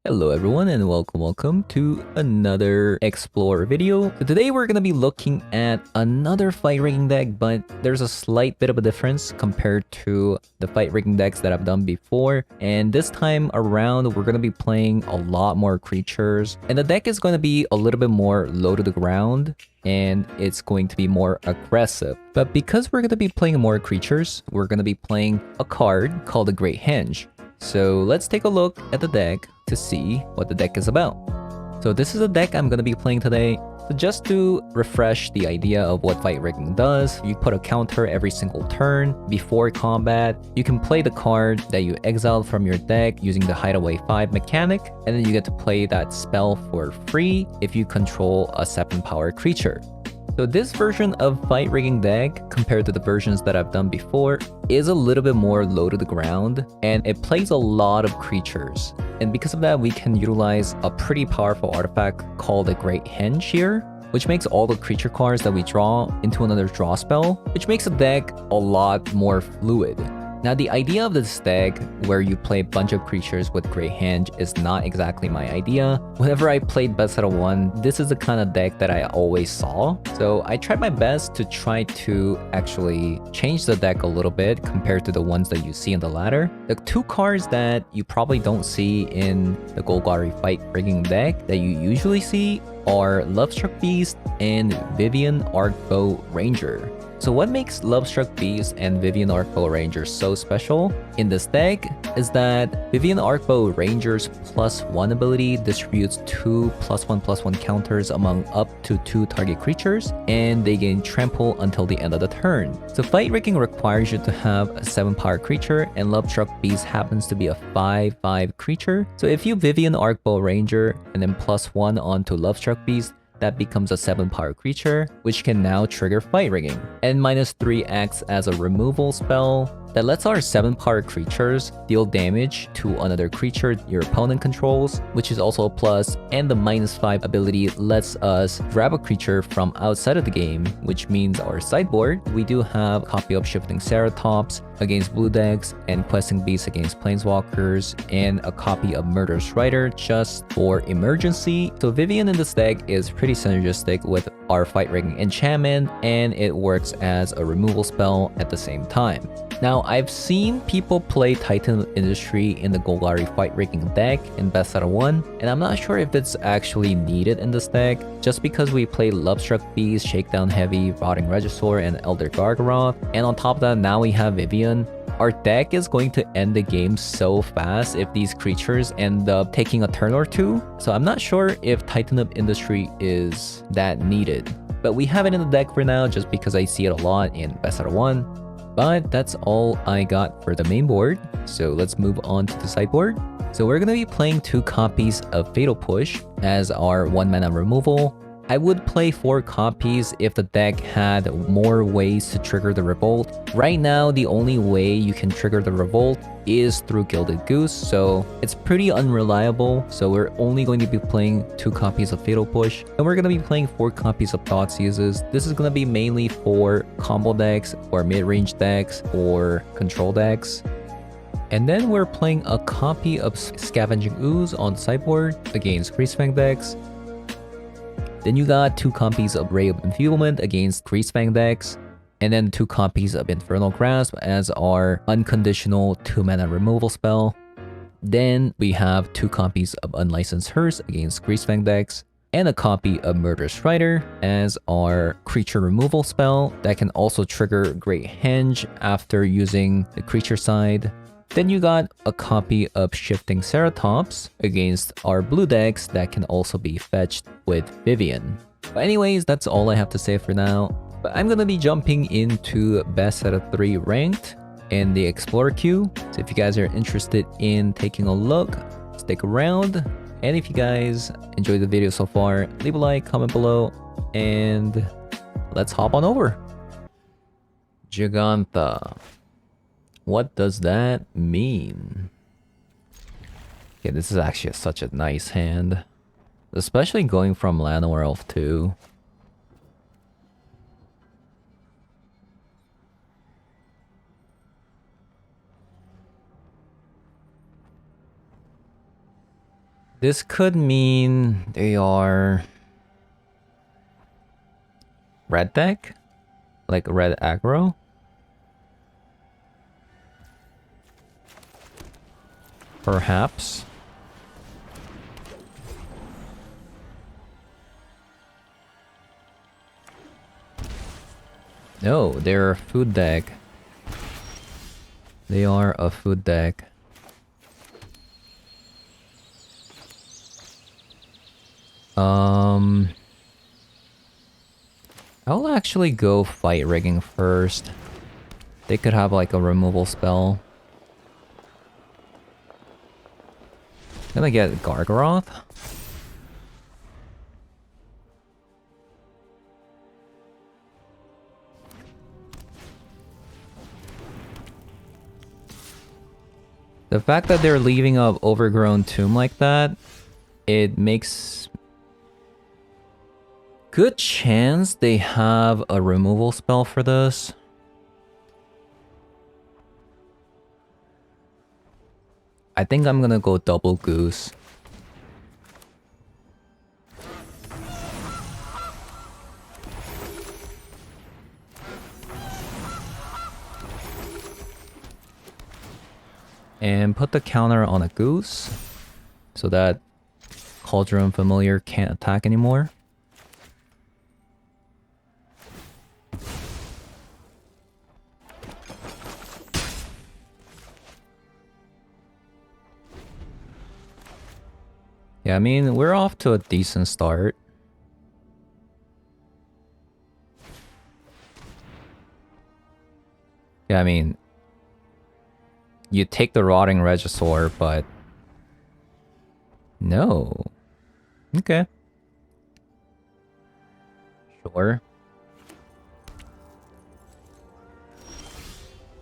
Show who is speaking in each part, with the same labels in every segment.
Speaker 1: Hello everyone and welcome to another Explore video. So today we're going to be looking at another fight rigging deck, but there's a slight bit of a difference compared to the fight rigging decks that I've done before. And this time around, we're going to be playing a lot more creatures. And the deck is going to be a little bit more low to the ground, and it's going to be more aggressive. But because we're going to be playing more creatures, we're going to be playing a card called the Great Henge. So let's take a look at the deck to see what the deck is about. So this is the deck I'm going to be playing today. So just to refresh the idea of what fight rigging does, you put a counter every single turn. Before combat, you can play the card that you exiled from your deck using the Hideaway 5 mechanic, and then you get to play that spell for free if you control a 7-power creature. So this version of fight rigging deck, compared to the versions that I've done before, is a little bit more low to the ground, and it plays a lot of creatures. And because of that, we can utilize a pretty powerful artifact called the Great Henge here, which makes all the creature cards that we draw into another draw spell, which makes the deck a lot more fluid. Now, the idea of this deck, where you play a bunch of creatures with Great Henge, is not exactly my idea. Whenever I played best out of one, this is the kind of deck that I always saw. So I tried my best to try to actually change the deck a little bit compared to the ones that you see in the ladder. The two cards that you probably don't see in the Golgari fight rigging deck that you usually see are Lovestruck Beast and Vivien Arcbow Ranger. So what makes Lovestruck Beast and Vivien Arcbow Ranger so special in this deck is that Vivien Arcbow Ranger's +1 ability distributes 2 +1/+1 counters among up to 2 target creatures, and they gain trample until the end of the turn. So fight rigging requires you to have a 7-power creature, and Lovestruck Beast happens to be a 5/5 creature. So if you Vivien Arcbow Ranger and then +1 onto Lovestruck Beast, that becomes a 7-power creature, which can now trigger fight rigging. And -3 acts as a removal spell that lets our 7-power creatures deal damage to another creature your opponent controls, which is also a plus. And the -5 ability lets us grab a creature from outside of the game, which means our sideboard, we do have a copy of Shifting Ceratops against blue decks, and Questing Beast against planeswalkers, and a copy of Murderous Rider just for emergency. So Vivien in this deck is pretty synergistic with our fight rigging enchantment, and it works as a removal spell at the same time. Now, I've seen people play Titan of Industry in the Golgari fight rigging deck in best out of one, and I'm not sure if it's actually needed in this deck, just because we play Lovestruck Beast, Shakedown Heavy, Rotting Regisaur, and Elder Gargaroth, and on top of that, now we have Vivien. Our deck is going to end the game so fast if these creatures end up taking a turn or two, so I'm not sure if Titan of Industry is that needed. But we have it in the deck for now just because I see it a lot in best out of one. But that's all I got for the main board, so let's move on to the sideboard. So we're going to be playing 2 copies of Fatal Push as our 1-mana removal. I would play 4 copies if the deck had more ways to trigger the Revolt. Right now, the only way you can trigger the Revolt is through Gilded Goose, so it's pretty unreliable. So we're only going to be playing 2 copies of Fatal Push, and we're going to be playing 4 copies of Thoughtseizes. This is going to be mainly for combo decks or mid-range decks or control decks. And then we're playing a copy of Scavenging Ooze on sideboard against Greasefang decks. Then you got 2 copies of Ray of Enfeeblement against Greasefang decks, and then 2 copies of Infernal Grasp as our unconditional 2-mana removal spell. Then we have 2 copies of Unlicensed Hearse against Greasefang decks, and a copy of Murderous Rider as our creature removal spell that can also trigger Great Henge after using the creature side. Then you got a copy of Shifting Ceratops against our blue decks that can also be fetched with Vivien. But anyways, that's all I have to say for now. But I'm gonna be jumping into best out of 3 ranked in the Explorer queue. So if you guys are interested in taking a look, stick around. And if you guys enjoyed the video so far, leave a like, comment below, and let's hop on over. Giganta. What does that mean? Yeah, this is actually such a nice hand. Especially going from Llanowar Elf too. This could mean they are red deck? Like red aggro? Perhaps. No, they're a food deck. They are a food deck. I'll actually go fight rigging first. They could have like a removal spell. Gonna get Gargaroth. The fact that they're leaving a overgrown tomb like that, it makes good chance they have a removal spell for this. I think I'm gonna go double goose. And put the counter on a goose so that Cauldron Familiar can't attack anymore. Yeah, I mean, we're off to a decent start. Yeah, I mean, you take the Rotting Regisaur, but... No. Okay. Sure.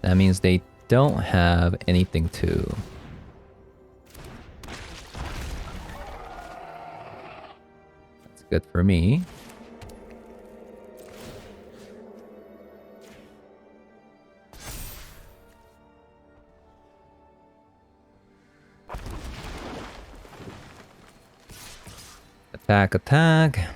Speaker 1: That means they don't have anything to... That's good for me. Attack, attack.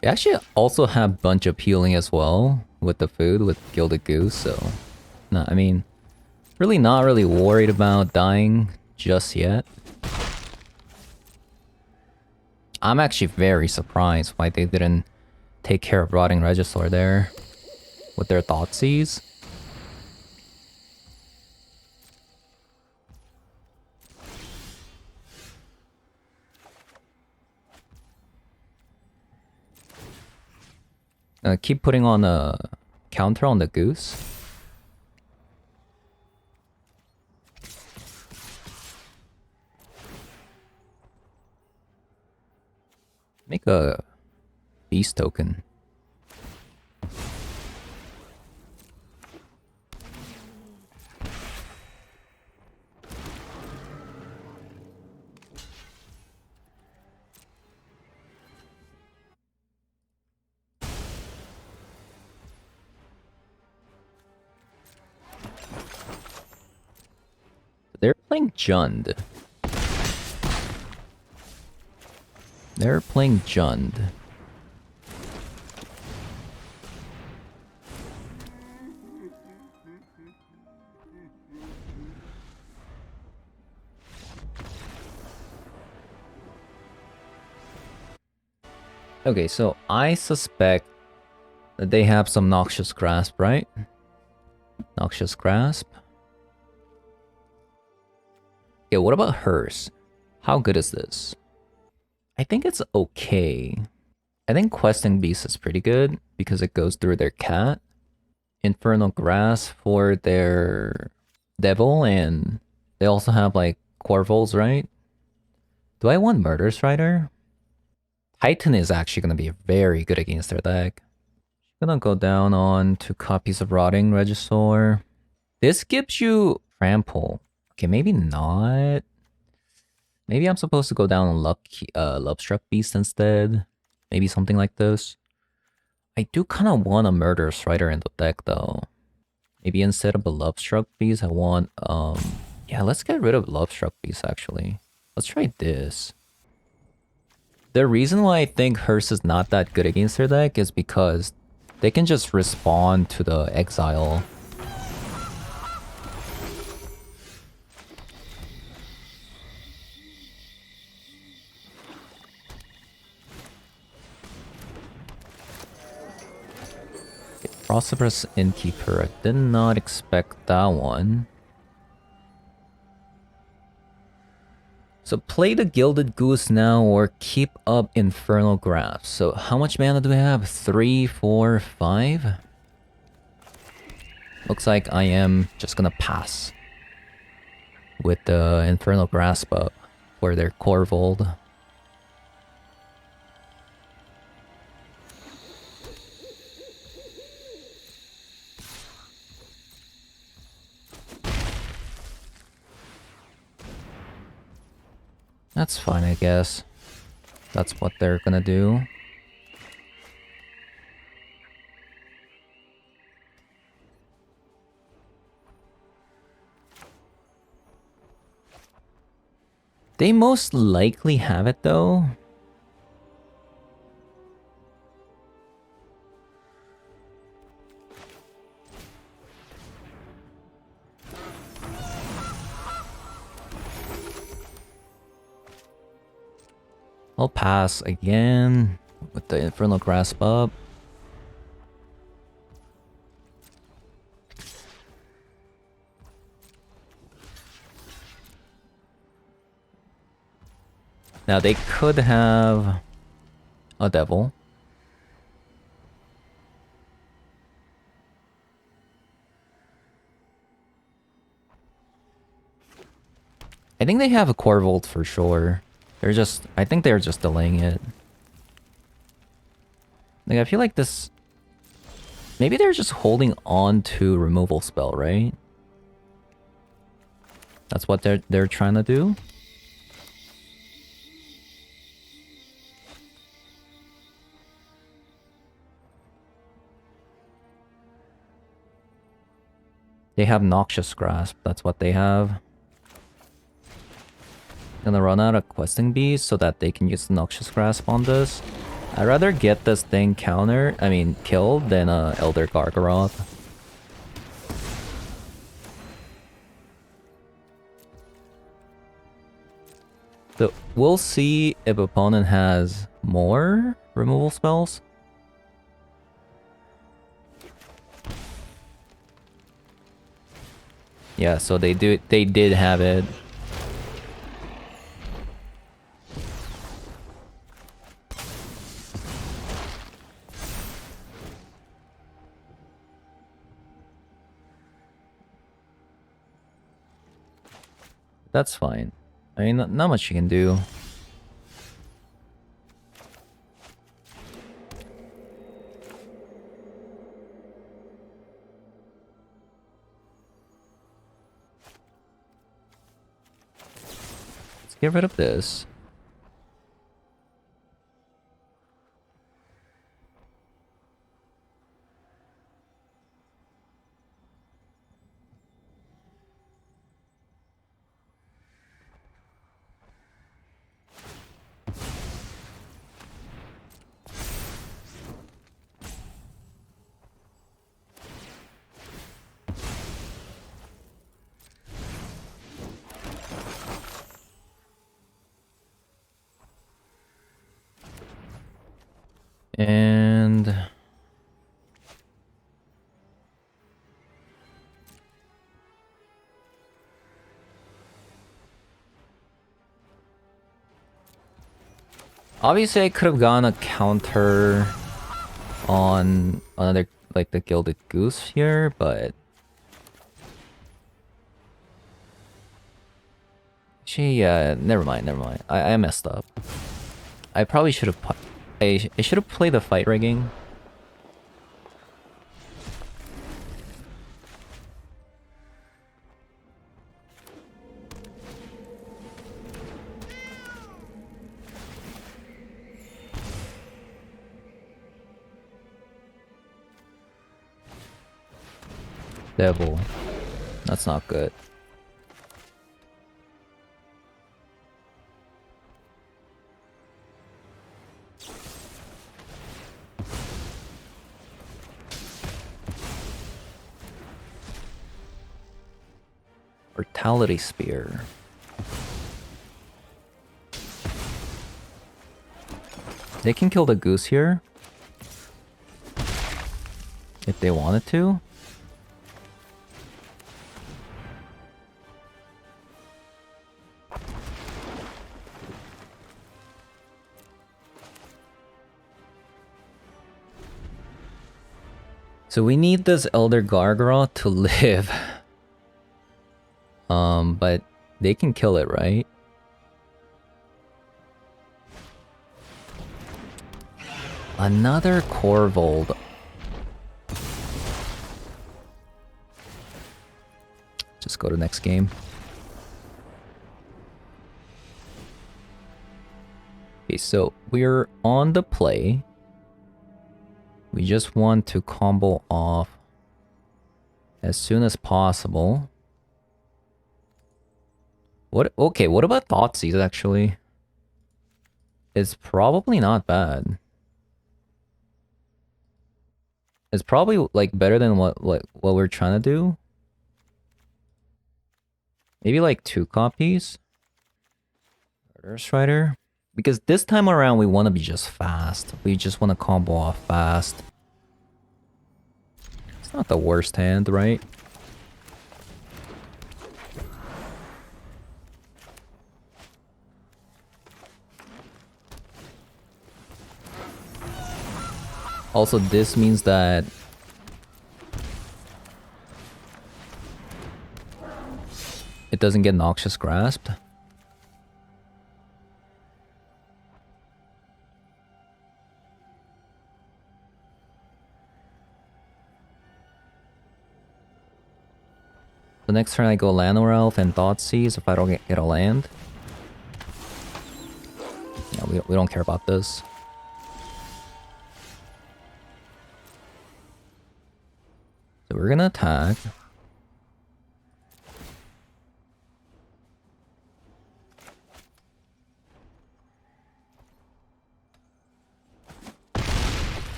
Speaker 1: They actually also have bunch of healing as well with the food, with Gilded Goose, so... No, I mean, really not really worried about dying just yet. I'm actually very surprised why they didn't take care of Rotting Regisaur there with their Thoughtseize. Keep putting on a counter on the goose. Make a beast token. They're playing Jund. They're playing Jund. Okay, so I suspect that they have some Noxious Grasp, right? Noxious Grasp. Okay, what about hers? How good is this? I think it's okay. I think Questing Beast is pretty good because it goes through their cat. Infernal Grass for their Devil, and they also have like Corvals, right? Do I want Murder Strider? Titan is actually going to be very good against their deck. Gonna go down on 2 copies of Rotting Regisaur. This gives you Trample. Okay, maybe not. Maybe I'm supposed to go down on Lovestruck Beast instead. Maybe something like this. I do kind of want a Murderous Rider in the deck though. Maybe instead of a Love Struck Beast, I want yeah, let's get rid of Love Struck Beast actually. Let's try this. The reason why I think Hearse is not that good against their deck is because they can just respond to the exile. Prosperous Innkeeper, I did not expect that one. So play the Gilded Goose now or keep up Infernal Grasp. So how much mana do we have? 3, 4, 5? Looks like I am just gonna pass with the Infernal Grasp up for their Corvold. That's fine, I guess. That's what they're gonna do. They most likely have it though. I'll pass again with the Infernal Grasp up. Now they could have a Devil. I think they have a Corvold for sure. I think they're just delaying it. Like, I feel like this... Maybe they're just holding on to removal spell, right? That's what they're trying to do? They have Noxious Grasp, that's what they have. Gonna run out of Questing Beast so that they can use the Noxious Grasp on this. I'd rather get this thing killed than Elder Gargaroth. So we'll see if opponent has more removal spells. Yeah, so they did have it. That's fine. I mean, not much you can do. Let's get rid of this. And... obviously I could have gone a counter on another, like the Gilded Goose here, but... actually, yeah, never mind. I messed up. I probably should have... I should have played the fight rigging. Devil. That's not good. Brutality Spear. They can kill the goose here. If they wanted to. So we need this Elder Gargoyle to live. But they can kill it, right? Another Corvold. Just go to next game. Okay, so we're on the play. We just want to combo off as soon as possible. Okay, what about Thoughtseize actually? It's probably not bad. It's probably like better than what we're trying to do. Maybe like 2 copies. Murder Strider. Because this time around we want to be just fast. We just want to combo off fast. It's not the worst hand, right? Also, this means that it doesn't get Noxious Grasped. The next turn I go Llanowar Elf and Thoughtseize if I don't get a land. Yeah, we don't care about this. So we're gonna attack.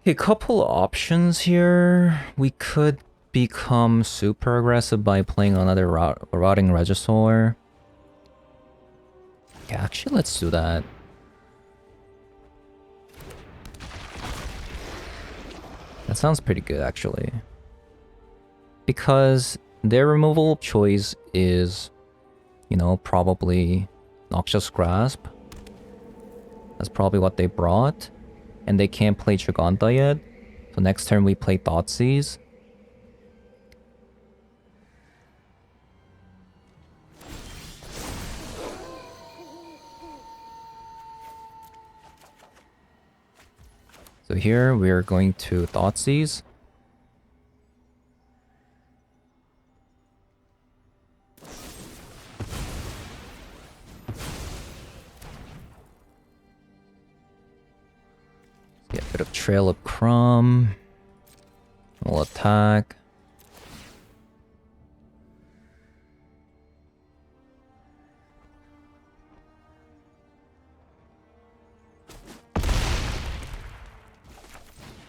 Speaker 1: A couple options here. We could become super aggressive by playing another Rotting Regisaur. Yeah, actually, let's do that. That sounds pretty good, actually. Because their removal choice is, you know, probably Noxious Grasp. That's probably what they brought. And they can't play Giganta yet. So next turn we play Thoughtseize. So here we're going to Thoughtseize. Get a bit of Trail of Crumb. We'll attack.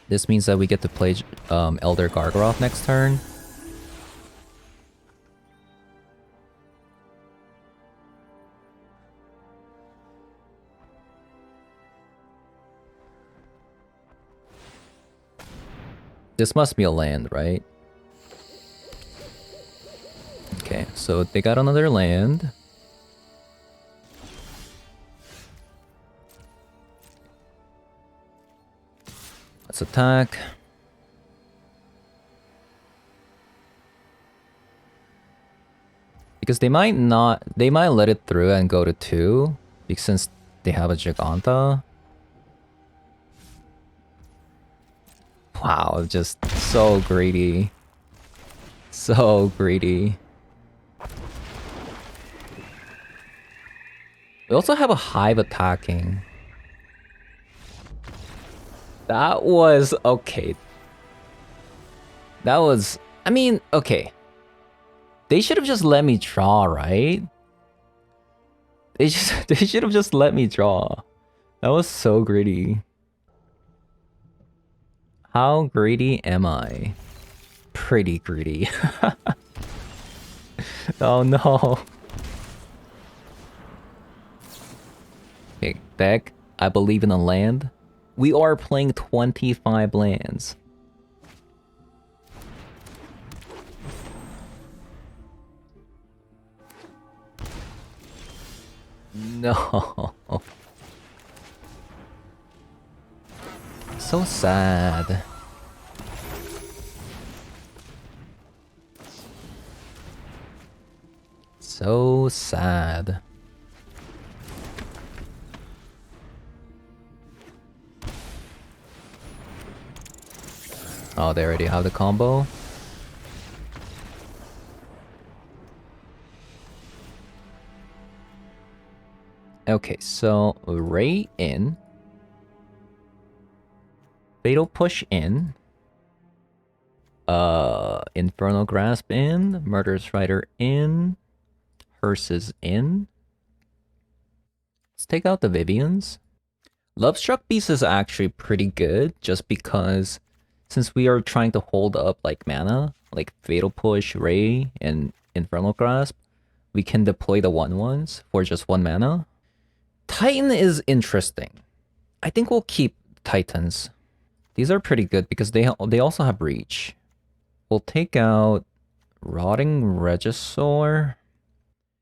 Speaker 1: This means that we get to play Elder Gargaroth next turn. This must be a land, right? Okay, so they got another land. Let's attack. Because they might let it through and go to 2, because since they have a Giganta. Wow, just so greedy. So greedy. We also have a Hive attacking. That was okay. That was, I mean, okay. They should have just let me draw, right? They should have just let me draw. That was so greedy. How greedy am I? Pretty greedy. Oh no. Okay, deck. I believe in a land. We are playing 25 lands. No. So sad. So sad. Oh, they already have the combo. Okay, so Ray in. Fatal Push in. Infernal Grasp in. Murderous Rider in. Hearse is in. Let's take out the Viviens. Lovestruck Beast is actually pretty good, just because since we are trying to hold up like mana, like Fatal Push, Ray, and Infernal Grasp, we can deploy the 1/1s for just 1 mana. Titan is interesting. I think we'll keep Titans. These are pretty good because they also have reach. We'll take out Rotting Regisaur.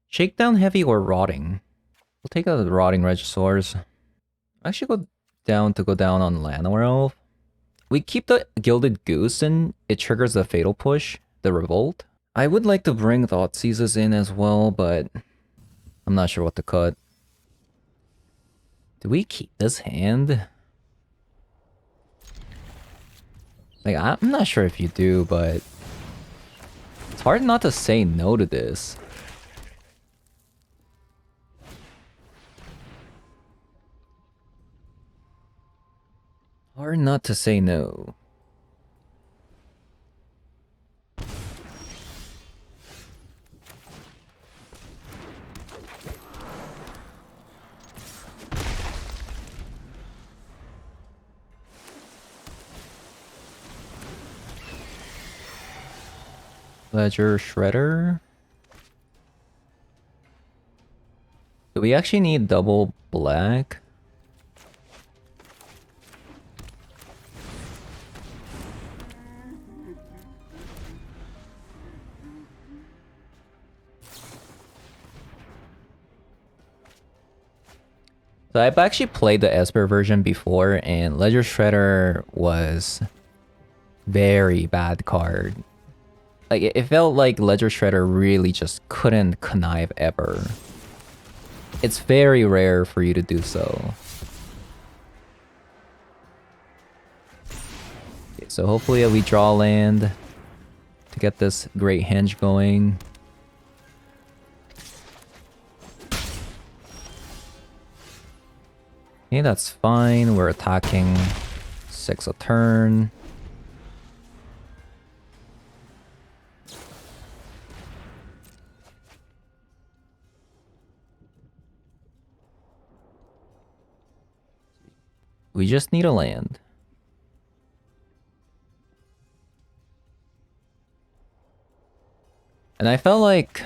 Speaker 1: Shakedown Heavy or Rotting? We'll take out the Rotting Regisaurs. Actually go down on Llanowar Elf. We keep the Gilded Goose and it triggers the Fatal Push, the Revolt. I would like to bring Thoughtseizes in as well, but I'm not sure what to cut. Do we keep this hand? Like, I'm not sure if you do, but it's hard not to say no to this. Hard not to say no. Ledger Shredder. Do we actually need double black? So I've actually played the Esper version before, and Ledger Shredder was very bad card. Like, it felt like Ledger Shredder really just couldn't connive ever. It's very rare for you to do so. Okay, so hopefully we draw land to get this great henge going. Okay, that's fine. We're attacking 6 a turn. We just need a land. And I felt like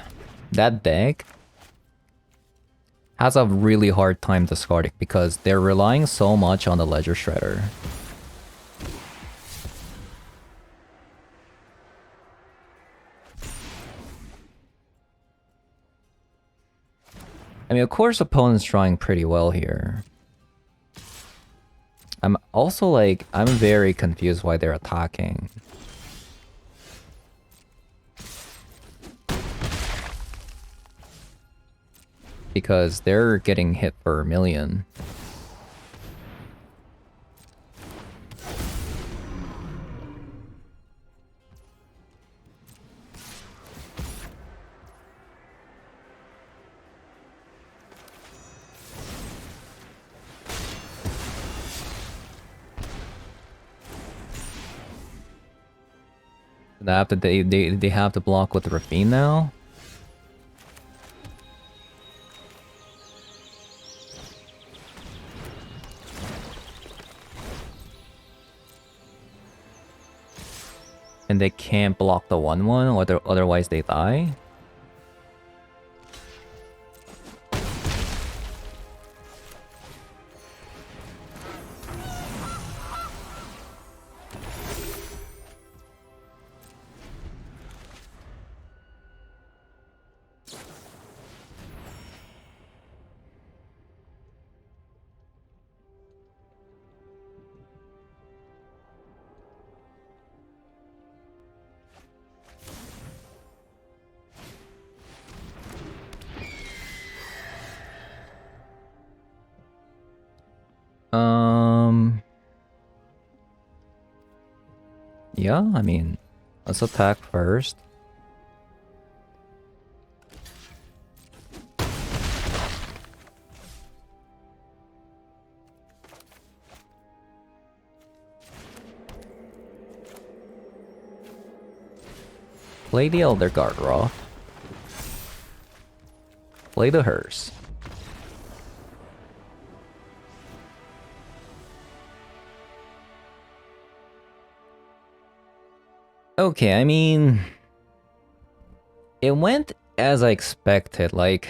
Speaker 1: that deck has a really hard time discarding because they're relying so much on the Ledger Shredder. I mean, of course, opponent's drawing pretty well here. I'm also like, I'm very confused why they're attacking. Because they're getting hit for a million. They have to block with Ravine now. And they can't block the 1/1, or otherwise they die. Yeah, I mean, let's attack first. Play the Elder Gargoyle. Play the Hearse. Okay, I mean, it went as I expected. Like,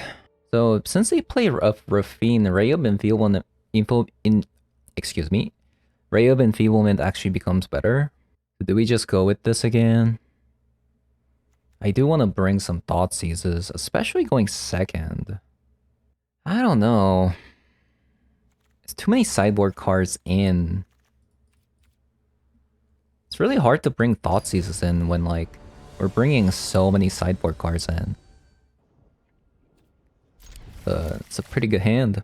Speaker 1: so since they play Rafine, Ray of Enfeeblement, excuse me, Ray of Enfeeblement actually becomes better. Do we just go with this again? I do want to bring some Thought Seizes, especially going second. I don't know. It's too many sideboard cards in. It's really hard to bring Thought Seizes in when, like, we're bringing so many sideboard cards in. It's a pretty good hand.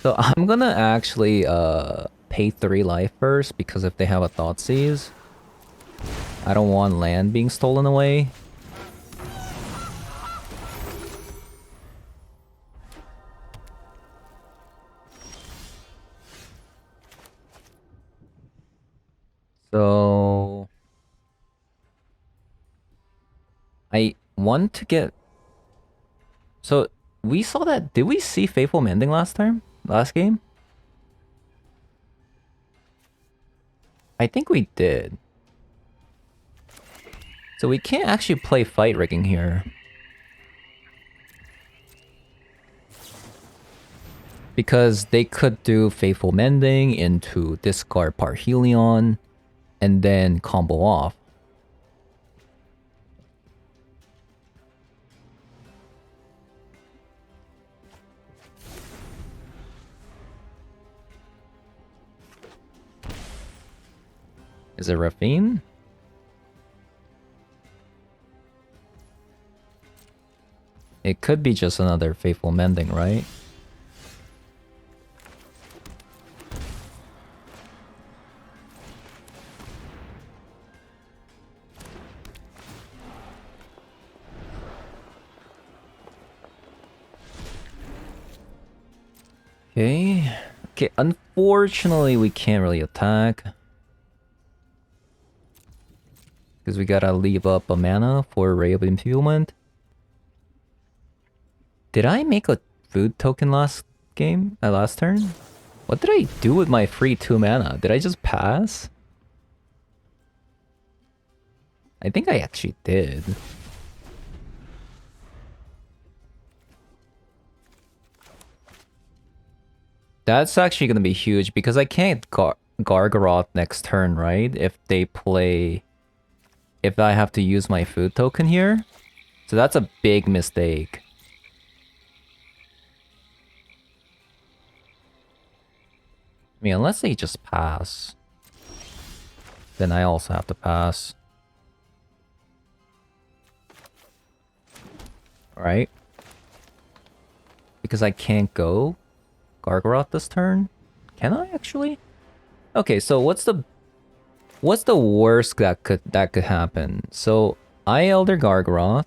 Speaker 1: So I'm gonna actually pay 3 life first, because if they have a Thought Seize, I don't want land being stolen away. So I want to get... So we saw that... Did we see Faithful Mending last time? Last game? I think we did. So we can't actually play Fight Rigging here. Because they could do Faithful Mending into discard Parhelion and then combo off. Is it Ravine? It could be just another Faithful Mending, right? Okay. Okay, unfortunately we can't really attack. Because we gotta leave up a mana for Ray of Enfeeblement. Did I make a food token last game? Last turn? What did I do with my free 2 mana? Did I just pass? I think I actually did. That's actually gonna be huge because I can't Gargaroth next turn, right? If they play... If I have to use my food token here. So that's a big mistake. I mean, unless they just pass. Then I also have to pass. Alright. Because I can't go Gargaroth this turn? Can I actually? Okay, so what's the worst that could happen? So I Elder Gargaroth.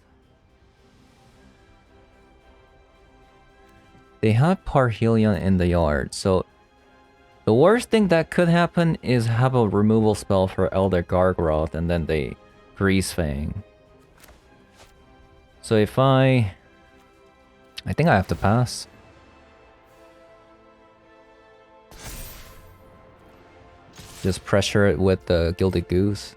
Speaker 1: They have Parhelion in the yard, so The worst thing that could happen is have a removal spell for Elder Gargoyle and then they Grease Fang. So if I think I have to pass. Just pressure it with the Gilded Goose.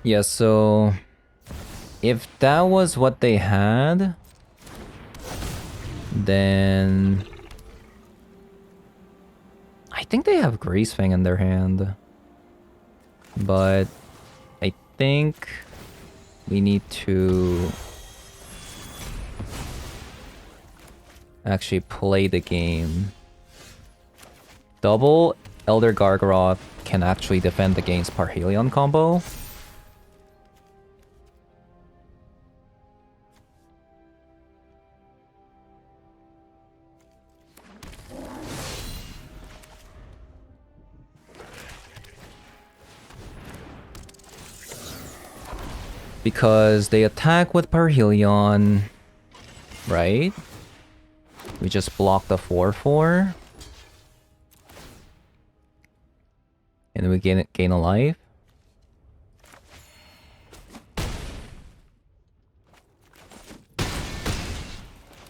Speaker 1: Yeah, so if that was what they had, then I think they have Grease Fang in their hand. But I think we need to actually play the game. Double Elder Gargoyle can actually defend against Parhelion combo. Because they attack with Parhelion, right? We just block the 4/4. And we gain a life.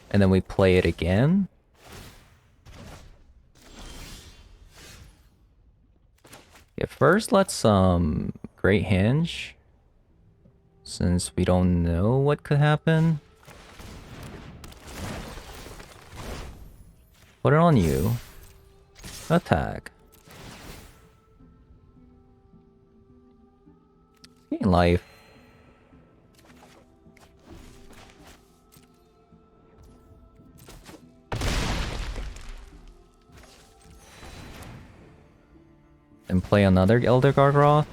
Speaker 1: And then we play it again. Yeah, first let's Great Hinge. Since we don't know what could happen. Put it on you. Attack. Gain life. And play another Elder Gargoyle.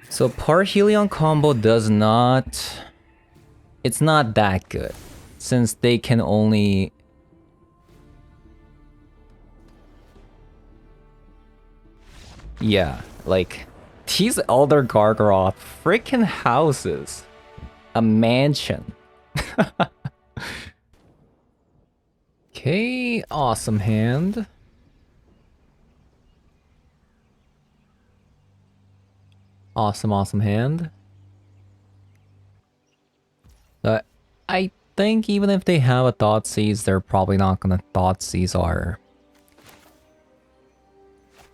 Speaker 1: So Parhelion combo does not... It's not that good. Since they can only... Yeah, like... These Elder Gargoyle freaking houses. A mansion. Okay, awesome hand. Awesome hand. But I think even if they have a Thoughtseize, they're probably not gonna Thoughtseize our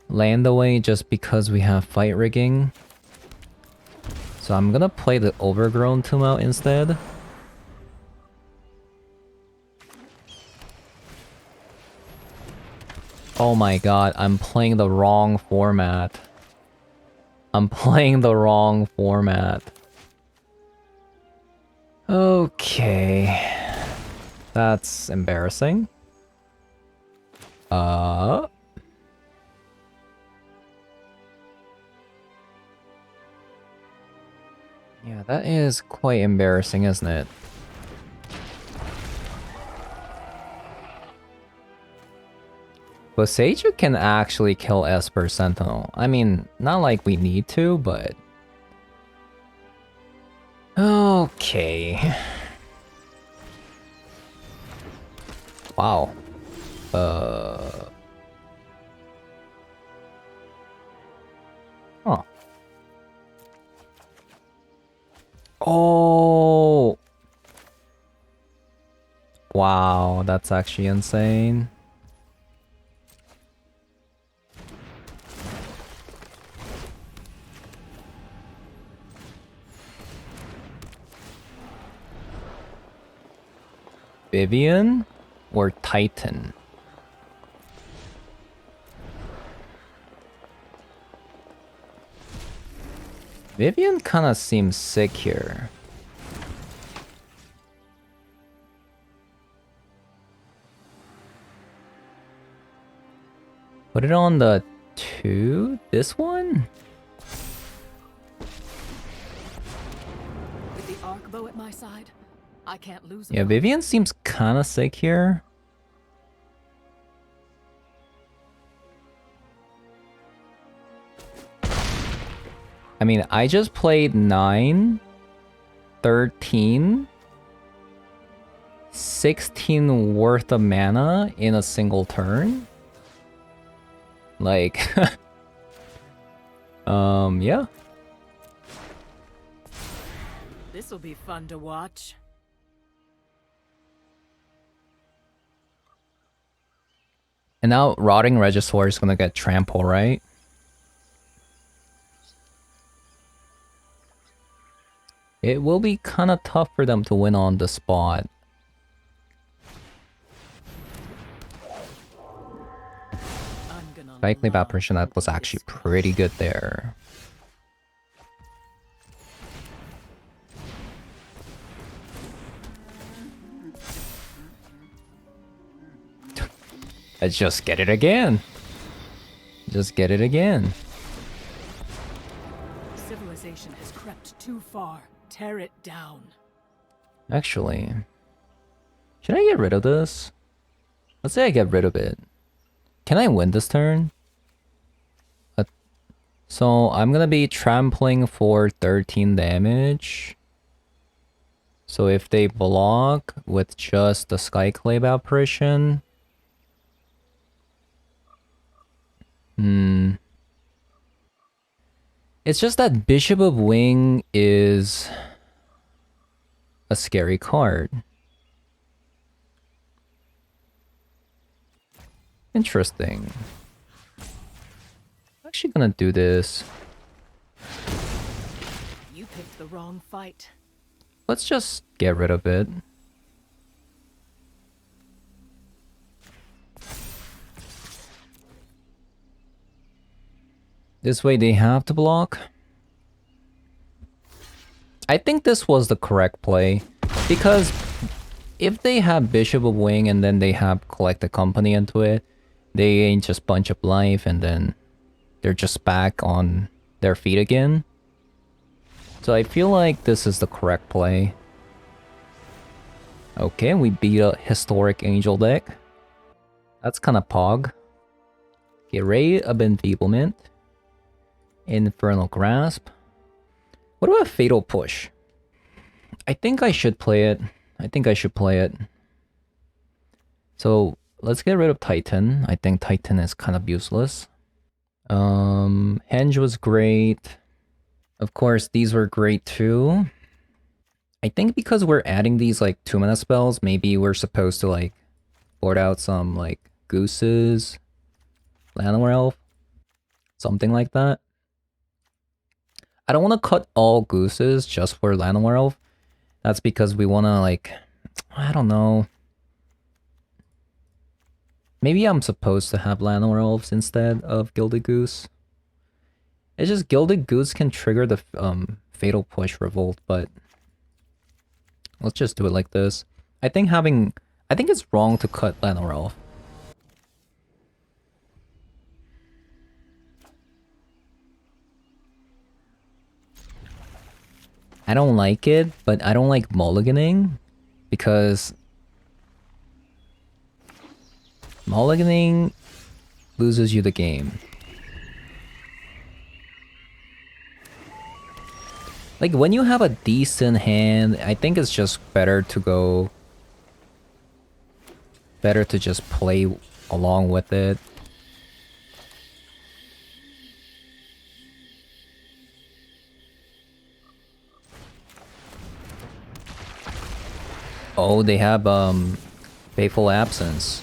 Speaker 1: land away just because we have fight rigging. So I'm gonna play the Overgrown Tomb out instead. Oh my god, I'm playing the wrong format. I'm playing the wrong format. Okay. That's embarrassing. Yeah, that is quite embarrassing, isn't it? But Seiju can actually kill Esper Sentinel. I mean, not like we need to, but... Okay. Wow. Huh. Oh! Wow, that's actually insane. Vivien or Titan? Vivien kind of seems sick here. Put it on the 2? This one?
Speaker 2: With the arc bow at my side, I can't lose.
Speaker 1: Yeah, Vivien seems kind of sick here. I mean, I just played 9, 13, 16 worth of mana in a single turn. Like, yeah.
Speaker 2: This'll be fun to watch.
Speaker 1: And now Rotting Regisaur is gonna get trample, right? It will be kind of tough for them to win on the spot. Likely Evaporation, that was actually pretty good there. Let's just get it again. Just get it again.
Speaker 2: Civilization has crept too far. Tear it down.
Speaker 1: Actually, should I get rid of this? Let's say I get rid of it. Can I win this turn? So I'm gonna be trampling for 13 damage. So if they block with just the Skyclave Apparition... It's just that Bishop of Wing is a scary card. Interesting. I'm actually gonna do this.
Speaker 2: You picked the wrong fight.
Speaker 1: Let's just get rid of it. This way they have to block. I think this was the correct play. Because if they have Bishop of Wing and then they have Collect the Company into it, they ain't just bunch up life and then they're just back on their feet again. So I feel like this is the correct play. Okay, we beat a Historic Angel deck. That's kind of pog. Get Ray of Enfeeblement. Infernal Grasp. What about Fatal Push? I think I should play it. I think I should play it. So let's get rid of Titan. I think Titan is kind of useless. Henge was great. Of course, these were great too. I think because we're adding these like 2-mana spells, maybe we're supposed to like board out some like Gooses, Llanowar Elf, something like that. I don't want to cut all Gooses just for Llanowar Elf. That's because we want to like, I don't know. Maybe I'm supposed to have Llanowar Elves instead of Gilded Goose. It's just Gilded Goose can trigger the Fatal Push Revolt, but let's just do it like this. I think it's wrong to cut Llanowar Elf. I don't like it, but I don't like mulliganing because mulliganing loses you the game. Like when you have a decent hand, I think it's just better to just play along with it. Oh, they have Faithful Absence.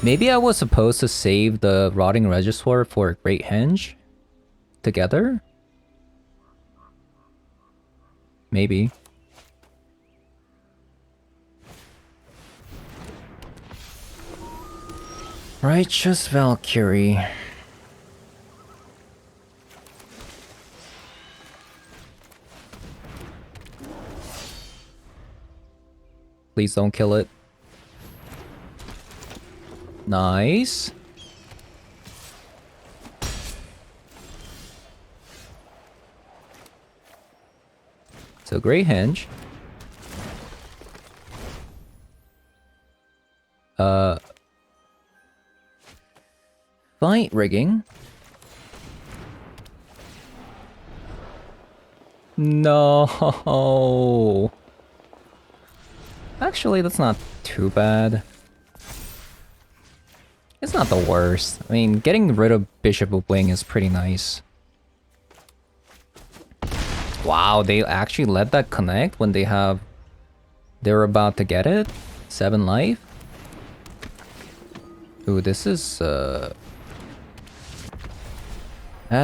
Speaker 1: Maybe I was supposed to save the Rotting Regisaur for Great Henge together? Maybe. Righteous Valkyrie. Please don't kill it. Nice. So Great Henge. Fight rigging. No. Actually, that's not too bad. It's not the worst. I mean, getting rid of Bishop of Wing is pretty nice. Wow, they actually let that connect when they're about to get it? 7 life? Ooh, this is that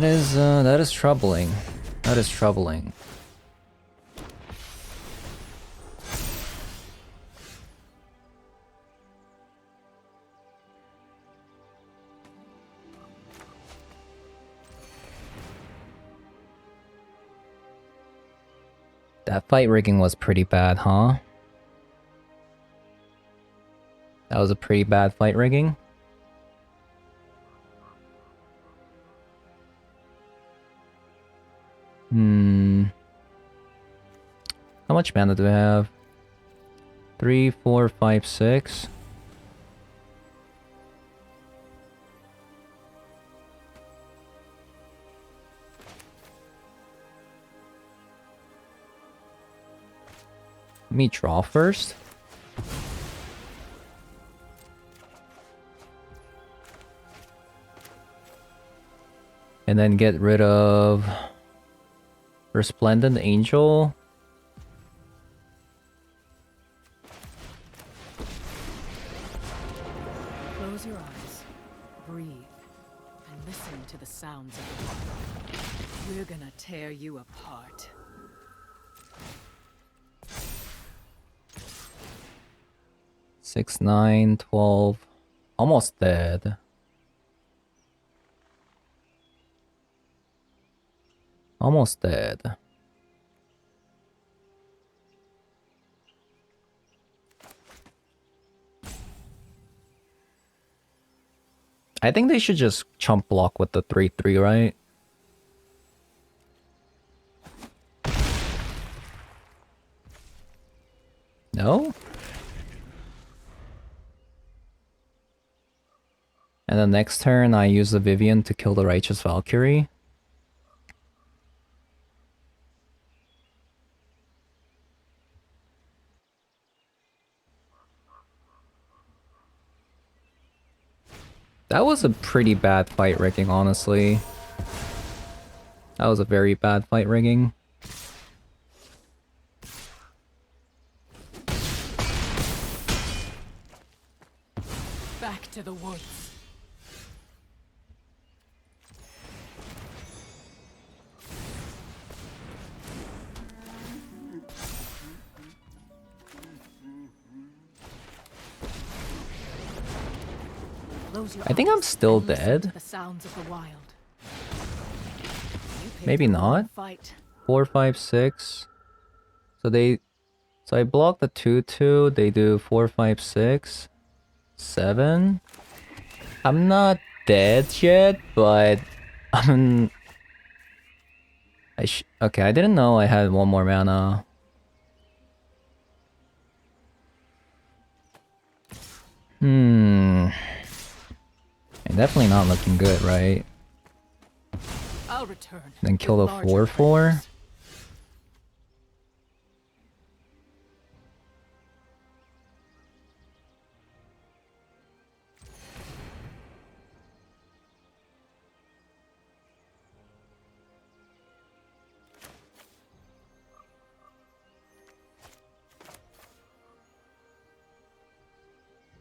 Speaker 1: is troubling. That is troubling. That fight rigging was pretty bad, huh? That was a pretty bad fight rigging. How much mana do we have? 3, 4, 5, 6. Let me draw first. And then get rid of Resplendent Angel.
Speaker 2: Close your eyes, breathe, and listen to the sounds of the wild. We're gonna tear you apart.
Speaker 1: Six, 9, 12. Almost dead. Almost dead. I think they should just chump block with the 3/3, right? No? And then next turn I use the Vivien to kill the Righteous Valkyrie. That was a pretty bad fight rigging, honestly. That was a very bad fight rigging.
Speaker 2: Back to the woods.
Speaker 1: I think I'm still dead. Maybe not. 4, 5, 6. So I block the 2/2. They do 4, 5, 6, 7. I'm not dead yet, but okay, I didn't know I had one more mana. And definitely not looking good, right?
Speaker 2: I'll return.
Speaker 1: Then kill the 4/4.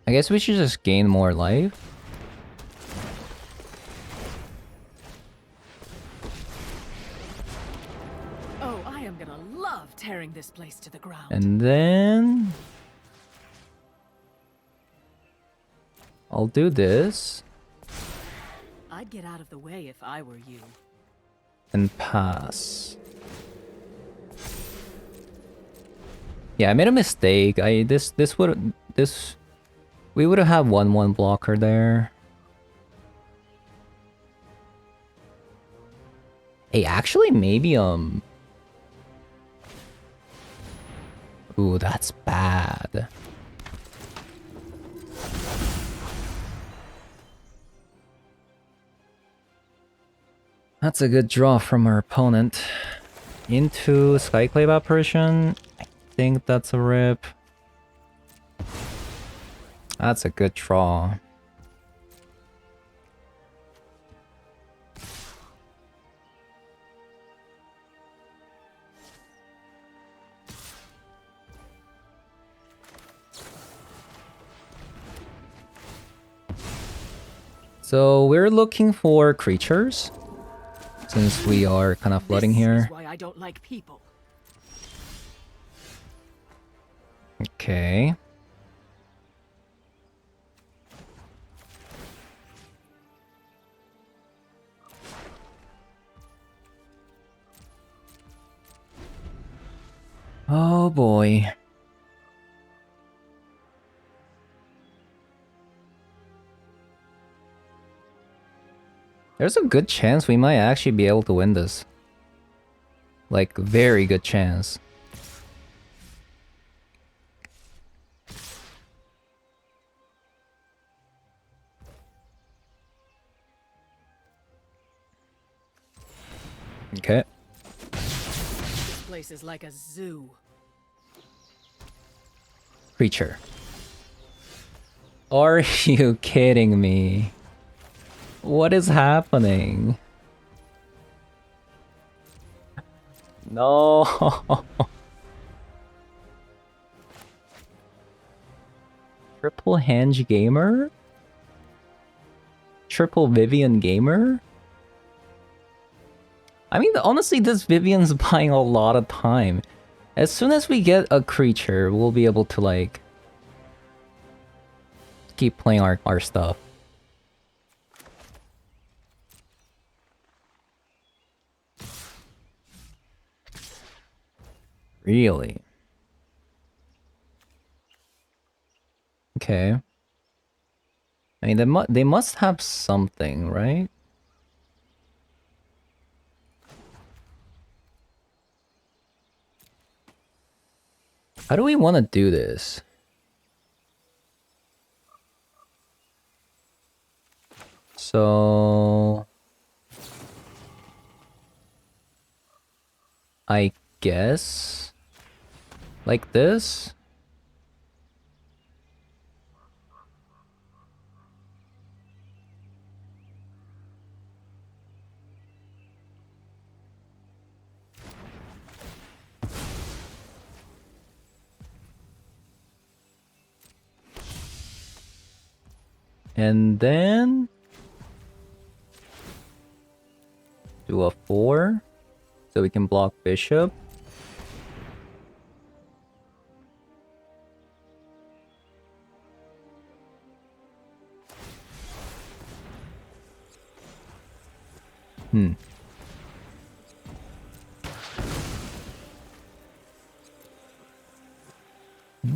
Speaker 1: I guess we should just gain more life.
Speaker 2: Oh, I am gonna love tearing this place to the ground.
Speaker 1: And then I'll do this.
Speaker 2: I'd get out of the way if I were you.
Speaker 1: And pass. Yeah, I made a mistake. We would have had 1/1 blocker there. Hey, actually, maybe ooh, that's bad. That's a good draw from our opponent. into Skyclave Apparition. I think that's a rip. That's a good draw. So we're looking for creatures, since we are kind of flooding here.
Speaker 2: This is why I don't like people.
Speaker 1: Okay. Oh boy. There's a good chance we might actually be able to win this. Like, very good chance. Okay.
Speaker 2: This place is like a zoo.
Speaker 1: Creature. Are you kidding me? What is happening? No. Triple Henge Gamer? Triple Vivien Gamer? I mean, honestly, this Vivien's buying a lot of time. As soon as we get a creature, we'll be able to, like, keep playing our stuff. Really? Okay. I mean, they must have something, right? How do we want to do this? So... I guess... like this? And then... do a 4. So we can block bishop.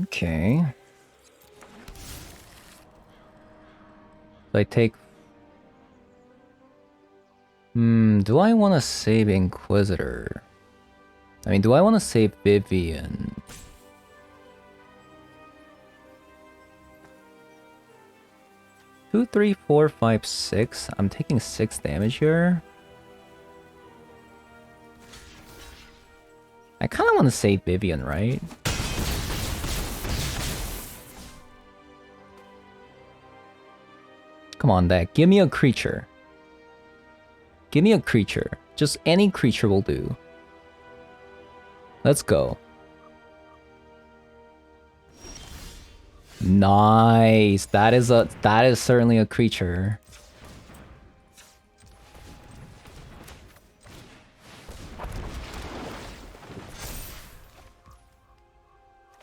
Speaker 1: Okay. So I take... do I want to save Inquisitor? I mean, do I want to save Vivien? Two, 3, 4, 5, 6. I'm taking 6 damage here. I kind of want to save Vivien, right? Come on, deck. Give me a creature. Give me a creature. Just any creature will do. Let's go. Nice. That is certainly a creature.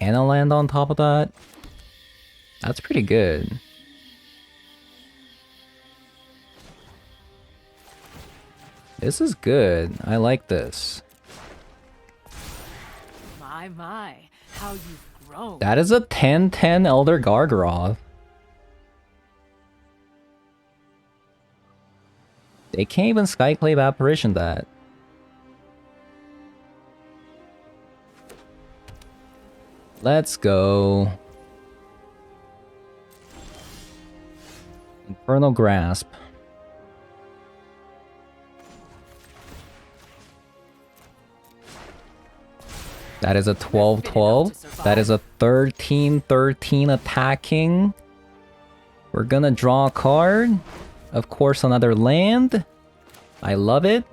Speaker 1: And a land on top of that. That's pretty good. This is good. I like this.
Speaker 2: My, how you've grown.
Speaker 1: That is a 10/10 Elder Gargaroth. They can't even Skyclave Apparition that. Let's go. Infernal Grasp. That is a 12-12. That is a 13-13 attacking. We're gonna draw a card. Of course, another land. I love it.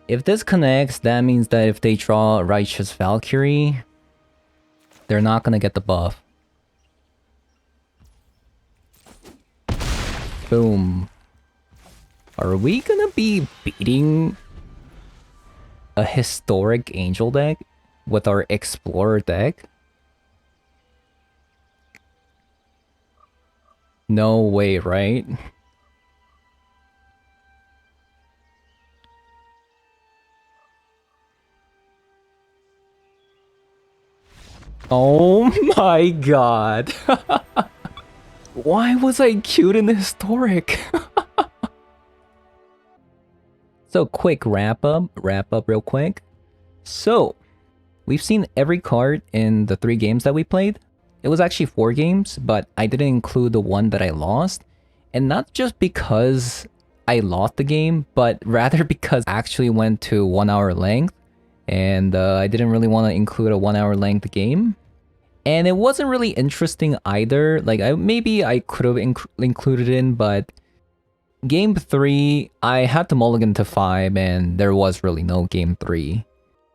Speaker 1: If this connects, that means that if they draw Righteous Valkyrie, they're not gonna get the buff. Boom. Are we gonna be beating a historic angel deck with our explorer deck? No way, right? Oh my god. Why was I cute in the historic? So quick wrap up real quick. So, we've seen every card in the 3 games that we played. It was actually 4 games, but I didn't include the one that I lost. And not just because I lost the game, but rather because I actually went to 1 hour length. And I didn't really want to include a 1 hour length game. And it wasn't really interesting either. Like, maybe I could have included it in, but Game 3, I had to mulligan to 5, and there was really no Game 3.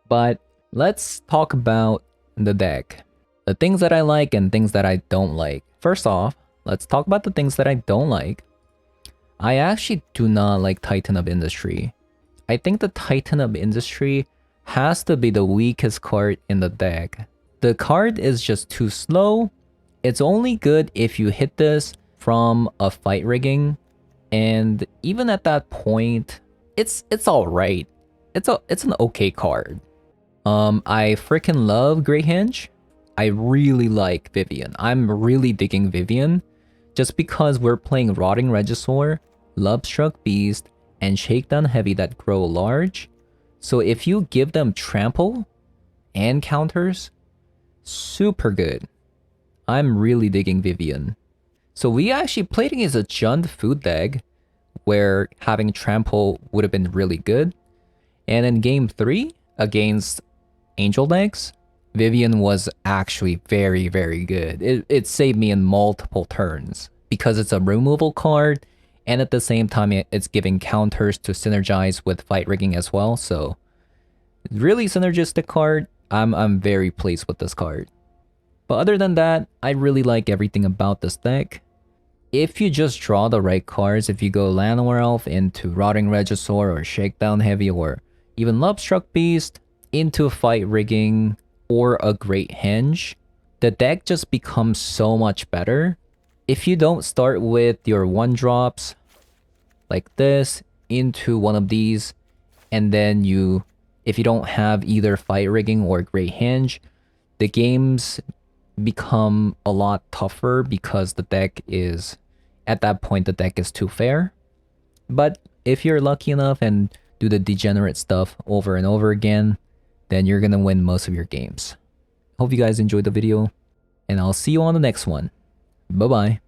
Speaker 1: But let's talk about the deck. The things that I like and things that I don't like. First off, let's talk about the things that I don't like. I actually do not like Titan of Industry. I think the Titan of Industry has to be the weakest card in the deck. The card is just too slow. It's only good if you hit this from a fight rigging. And even at that point, it's alright. It's an okay card. I freaking love Grey Henge. I really like Vivien. I'm really digging Vivien. Just because we're playing Rotting Regisaur, Lovestruck Beast, and Shakedown Heavy that grow large. So if you give them trample and counters, super good. I'm really digging Vivien. So we actually played against a Jund food deck where having trample would have been really good. And in game 3 against angel decks, Vivien was actually very, very good. It saved me in multiple turns because it's a removal card, and at the same time it's giving counters to synergize with fight rigging as well. So really synergistic card. I'm very pleased with this card. But other than that, I really like everything about this deck. If you just draw the right cards, if you go Llanowar Elf into Rotting Regisaur or Shakedown Heavy or even Lovestruck Beast into fight rigging or a Great Henge, the deck just becomes so much better. If you don't start with your 1-drops like this into one of these, and then if you don't have either fight rigging or Great Henge, the games become a lot tougher because the deck is, at that point, the deck is too fair. But if you're lucky enough and do the degenerate stuff over and over again, then you're gonna win most of your games. Hope you guys enjoyed the video, and I'll see you on the next one. Bye bye.